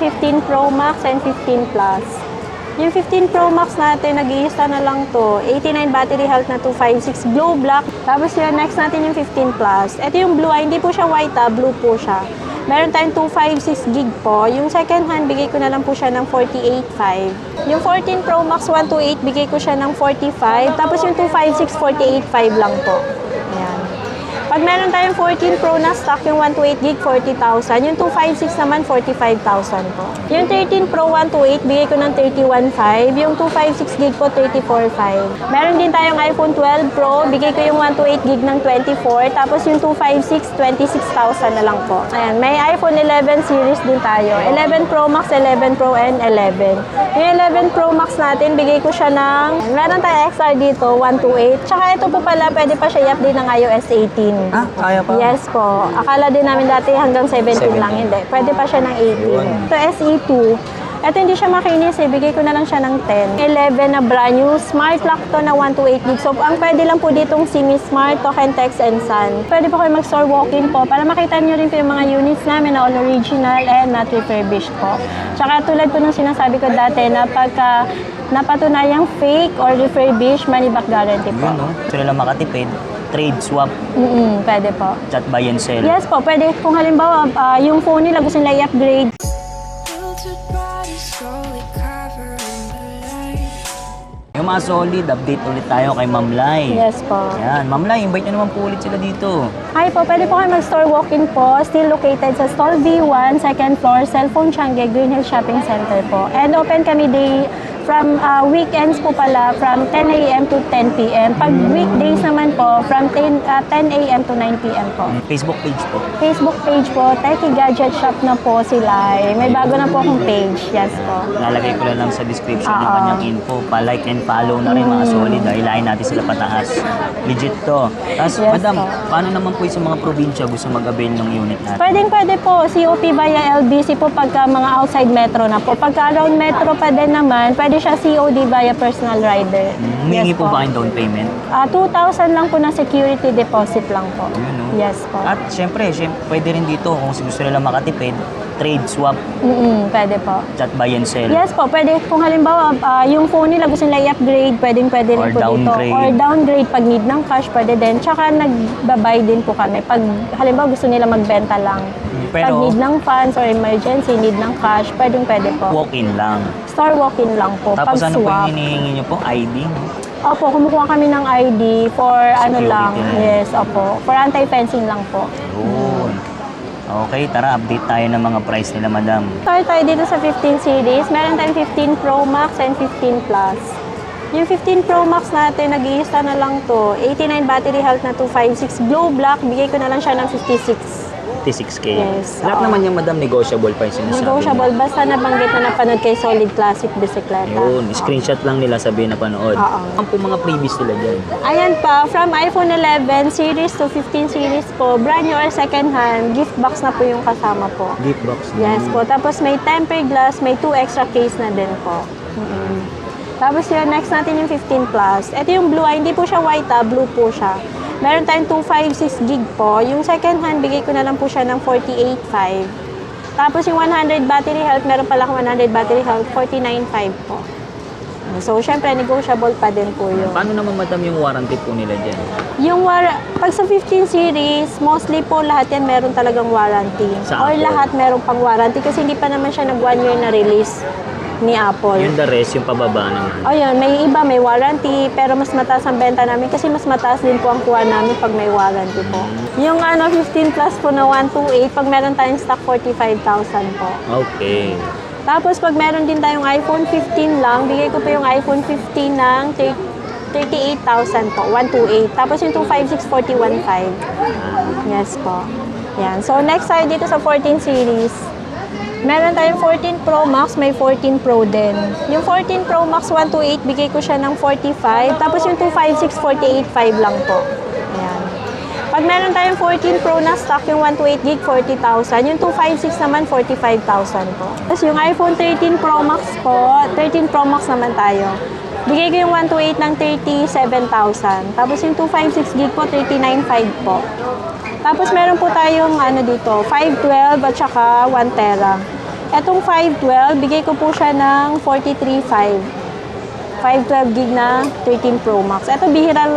15 Pro Max and 15 Plus. Yung 15 Pro Max natin, nag-iista na lang to. 89 battery health na 256 blue black. Tapos yun, next natin yung 15 Plus. Ito yung blue, hindi po siya white blue po siya. Meron tayong 256 gig po. Yung second hand, bigay ko na lang po siya ng 48.5. Yung 14 Pro Max 128, bigay ko siya ng 45. Tapos yung 256, 48.5 lang po. Ayan. Pag meron tayong 14 Pro na stock, yung 128 gig, 40,000. Yung 256 naman, 45,000 po. Yung 13 Pro 128, bigay ko ng 31.5. Yung 256 gig po, 34.5. Meron din tayong iPhone 12 Pro, bigay ko yung 128 gig ng 24. Tapos yung 256, 26,000 na lang po. Ayan, may iPhone 11 series din tayo. 11 Pro Max, 11 Pro, and 11. Yung 11 Pro Max natin, bigay ko siya ng, meron tayong XR dito, 128. Tsaka ito po pala, pwede pa siya i-update ng iOS 18. Ah, kaya pa? Yes po. Akala din namin dati hanggang 17 lang. Hindi. Pwede pa siya ng 18. Ito SE2. Ito hindi siya makinis eh. Bigay ko na lang siya ng 10. 11 na brand new. Smart lock to na 128 gig. So, ang pwede lang po ditong Simi Smart, Token Text, and Sun. Pwede po kayo mag-store walk-in po para makita nyo rin po yung mga units namin na all original and not refurbished po. Tsaka tulad po ng sinasabi ko dati na pagka napatunayang fake or refurbished, money back guarantee po. Yun, no? So, nila makatipid. Trade, swap, Pwede po. chat, buy and sell. Yes po, pwede. Kung halimbawa, yung phone nila gusto nila i-upgrade. Yung mga solid, update ulit tayo kay Ma'am Lai. Yes po. Yan, Ma'am Lai, invite nyo naman po ulit sila dito. Hi po, pwede po kayo mag-store walk-in po. Still located sa Stall B1, second floor, Cellphone Changi, Green Hills Shopping Center po. And open kami day from weekends po pala, from 10 a.m. to 10 p.m. Pag weekdays naman po, from 10 a.m. to 9 p.m. po. Facebook page po. Facebook page po, Techie Gadget Shop na po sila. May bago na po akong page. Yes po. Lalagay ko na lang sa description yung kanyang info. Pa-like and follow na rin mga solid. Hilahin natin sila pataas. Legit to. Tapos, Yes, madam, po. paano naman po yung sa mga probinsya gusto mag-avail ng unit natin? Pwede po. COP via LBC po pagka mga outside metro na po. Pagka around metro pa din naman, pwede siya COD via personal rider. Humingi Yes po ba kayong down payment? 2,000 lang po na security deposit lang po. Yun, no? Yes po. At syempre, pwede rin dito kung gusto nila makatipid, trade, swap, Pwede po. chat, buy and sell. Yes po, pwede. Kung halimbawa, yung phone nila gusto nila i-upgrade, pwede rin Or po dito. downgrade. Or downgrade pag need ng cash, pwede din. Tsaka nagbabay din po kami. Pag halimbawa gusto nila magbenta lang. Pag Pero, need ng funds or emergency, need ng cash, pwede po. walk-in lang. Store walk-in lang po. Tapos pag ano po swap. yung hinihingi nyo po? ID? Opo, kumukuha kami ng ID for ano Security lang. lang. Yes, opo. For anti-fencing lang po. Yun. Okay, tara, update tayo ng mga price nila, madam. Start tayo dito sa 15 series. Meron tayong 15 Pro Max and 15 Plus. Yung 15 Pro Max natin, nag-iista na lang to. 89 battery health na 256 blue black. Bigay ko na lang siya ng 56. 56K. Yes, Lahat oo. naman yung madam, negotiable pa yung sinasabi. Negotiable. Basta nabanggit na napanood kay Solid Classic Bicicleta. Yun, screenshot lang nila sabihin na panood. Oo. Ang po mga previous nila dyan. Ayan pa, from iPhone 11 series to 15 series po, brand new or second hand, gift box na po yung kasama po. Gift box. Yes po. Tapos may temper glass, may 2 extra case na din po. Tapos yun, next natin yung 15 Plus. Ito yung blue, hindi po siya white, blue po siya. Meron tayong 256 gig po. Yung second hand, bigay ko na lang po siya ng 48.5. Tapos yung 100 battery health, meron pala akong 100 battery health, 49.5 po. So, syempre, negotiable pa din po yun. Paano naman madam yung warranty po nila dyan? Pag sa 15 series, mostly po lahat yan meron talagang warranty. Sa Or Apple? lahat meron pang warranty kasi hindi pa naman siya nag 1 year na release ni Apple. Yung the rest, yung pababa naman. Ayun, may iba may warranty pero mas mataas ang benta namin kasi mas mataas din po ang kuha namin pag may warranty po. Yung 15 Plus po na 128, pag meron tayong stock 45,000 po. Okay. Tapos pag meron din tayong iPhone 15 lang, bigay ko po yung iPhone 15 ng 38,000 po, 128. Tapos yung 256, 41,500. Yes po. Yan. So next tayo dito sa 14 series. Meron tayong 14 Pro Max, may 14 Pro din. Yung 14 Pro Max 128, bigay ko siya ng 45. Tapos yung 256, 48.5 lang po. Ayan. Pag meron tayong 14 Pro na stock, yung 128 gig, 40,000. Yung 256 naman, 45,000 po. Tapos yung iPhone 13 Pro Max po, 13 Pro Max naman tayo. Bigay ko yung 128 ng 37,000. Tapos yung 256 gig po, 39.5 po. Tapos meron po tayong dito, 512 at saka 1 tera. Etong 512, bigay ko po siya ng 43.5. 512 gig na 13 Pro Max. Ito, bihira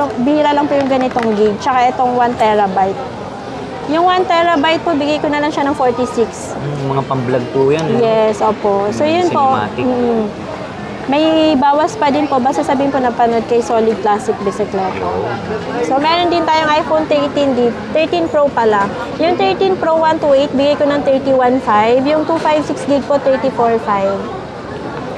lang po yung ganitong gig. Tsaka itong 1 terabyte. Yung 1 terabyte po, bigay ko na lang siya ng 46. Mga pang-vlog po yan. Yes, opo. So, yun po. Cinematic. May bawas pa din po. Basta sabihin po napanood kay Solid Classic Bicicleta. So, meron din tayong iPhone 13 Pro pala. Yung 13 Pro 128, bigay ko ng 31.5. Yung 256 gig po, 34.5.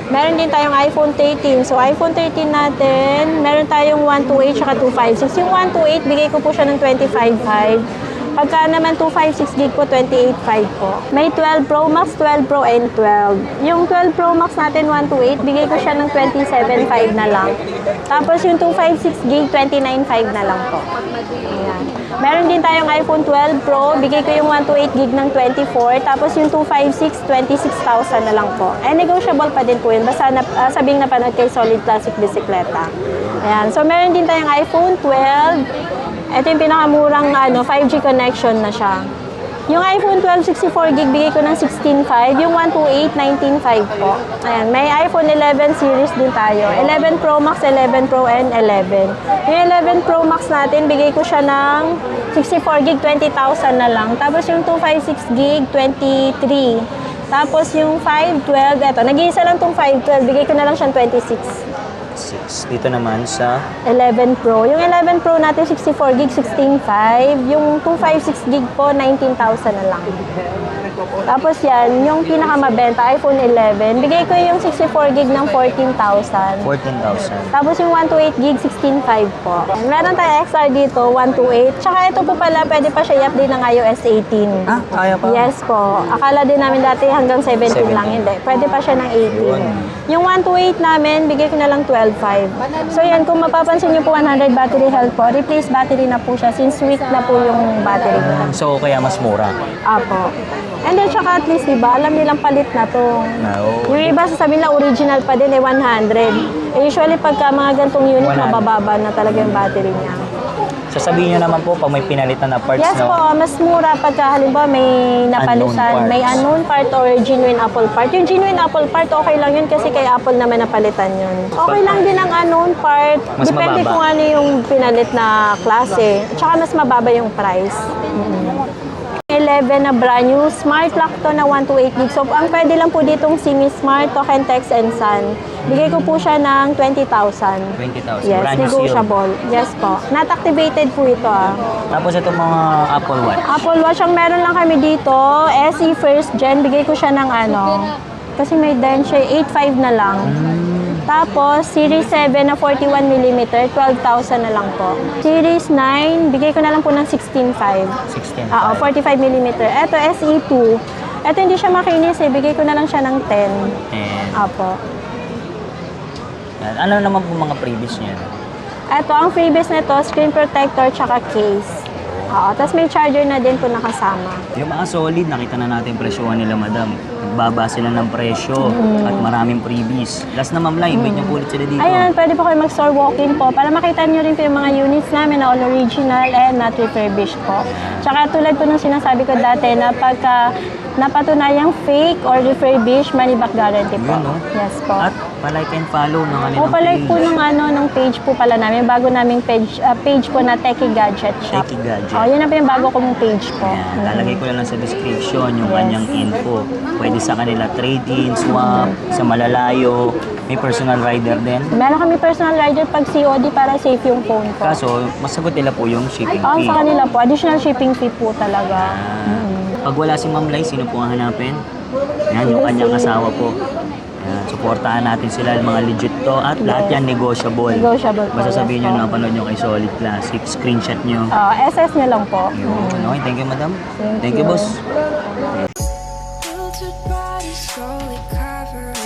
Meron din tayong iPhone 13. So, iPhone 13 natin, meron tayong 128 at 256. Yung 128, bigay ko po siya ng 25.5. Pagka naman 256 gig po, 28.5 po. May 12 Pro Max, 12 Pro, and 12. Yung 12 Pro Max natin, 128, bigay ko siya ng 27.5 na lang. Tapos yung 256 gig, 29.5 na lang po. Ayan. Meron din tayong iPhone 12 Pro, bigay ko yung 128 gig ng 24. Tapos yung 256, 26,000 na lang po. And negotiable pa din po yun. Basta sabing napanood kay Solid Classic Bicicleta. Ayan. So meron din tayong iPhone 12. Ito yung pinakamurang 5G connection na siya. Yung iPhone 12 64 gig, bigay ko ng 16.5. Yung 128, 19.5 po. Ayan, may iPhone 11 series din tayo. 11 Pro Max, 11 Pro, and 11. Yung 11 Pro Max natin, bigay ko siya ng 64 gig, 20,000 na lang. Tapos yung 256 gig, 23. Tapos yung 512, eto, nag-iisa lang tong 512, bigay ko na lang siyang 26. Dito naman sa 11 Pro. Yung 11 Pro natin, 64 gig, 16.5. Yung 256 gig po, 19,000 na lang. Tapos yan, yung pinakamabenta, iPhone 11. Bigay ko yung 64 gig ng 14,000. 14,000. Tapos yung 128 gig, 16.5 po. Meron tayo XR dito, 128. Tsaka ito po pala, pwede pa siya i-update ng iOS 18. Ah, kaya pa? Yes po. Akala din namin dati hanggang 17 lang. Hindi. Pwede pa siya ng 18. Yung 128 namin, bigay ko na lang 12.5. So yan, kung mapapansin niyo po 100 battery health po, replace battery na po siya since weak na po yung battery niya. So, kaya mas mura. Apo. And then, tsaka at least, diba, alam nilang palit na to. No. Yung iba sasabihin na original pa din, 100. Usually, pagka mga gantong unit, 100. mabababa na talaga yung battery niya. Sasabihin nyo naman po pag may pinalitan na parts, Yes no? po, mas mura pagka halimbawa may napalitan, Unknown may parts. unknown part or genuine Apple part. Yung genuine Apple part, okay lang yun kasi kay Apple naman napalitan yun. Okay lang din ang unknown part. Mas Depende mababa. kung ano yung pinalit na klase. Tsaka mas mababa yung price. 11 na brand new, smart lock to na 128 gig. So, ang pwede lang po ditong Simi Smart, Token Text, and Sun. Bigay ko po siya ng 20,000. 20,000. Yes, Brand new seal. negotiable. Yes po. Not activated po ito Tapos ito mga Apple Watch. Apple Watch, ang meron lang kami dito, SE First Gen, bigay ko siya ng kasi may dent siya, 8.5 na lang. Tapos, Series 7 na 41mm, 12,000 na lang po. Series 9, bigay ko na lang po ng 16.5. 16. Oo, 45mm. Ito, SE2. Ito, hindi siya makinis bigay ko na lang siya ng 10. And, Apo. yan. Ano naman po mga previous niya? Ito, ang freebies nito, screen protector tsaka case. Oo, tapos may charger na din po nakasama. Yung mga solid, nakita na natin presyohan nila, madam. Nagbaba sila ng presyo at maraming freebies. Last na, Ma'am Lai, invite niyo po ulit sila dito. Ayan, pwede po kayo mag-store walk-in po para makita nyo rin po yung mga units namin na all original and not refurbished po. Tsaka tulad po nung sinasabi ko dati na pagka napatunayang fake or refurbished, money back guarantee po. Yun, no? Yes po. At palike and follow ng kanilang O palike po page. ng page po pala namin, bago naming page po na Techie Gadget Shop. Techie Gadget. O, yun na po yung bago kong page po. Ayan, lalagay ko na lang sa description yung Yes. kanyang info. Pwede sa kanila trade-in, swap, sa malalayo. May personal rider din. Meron kami personal rider pag COD para safe yung phone po. Kaso, masagot nila po yung shipping Sa fee. kanila po, additional shipping fee po talaga. Pag wala si Ma'am Lai, sino po ang hanapin? Yan, yung kanyang asawa po. Yan, suportahan natin sila, mga legit to. At lahat yan negotiable. Negotiable po, Basta sabihin nyo yes po. na napanood nyo kay Solid Classic, screenshot nyo. SS nyo lang po. Yun. Okay, thank you, madam. Thank Thank you, you. boss. Filtered body slowly covered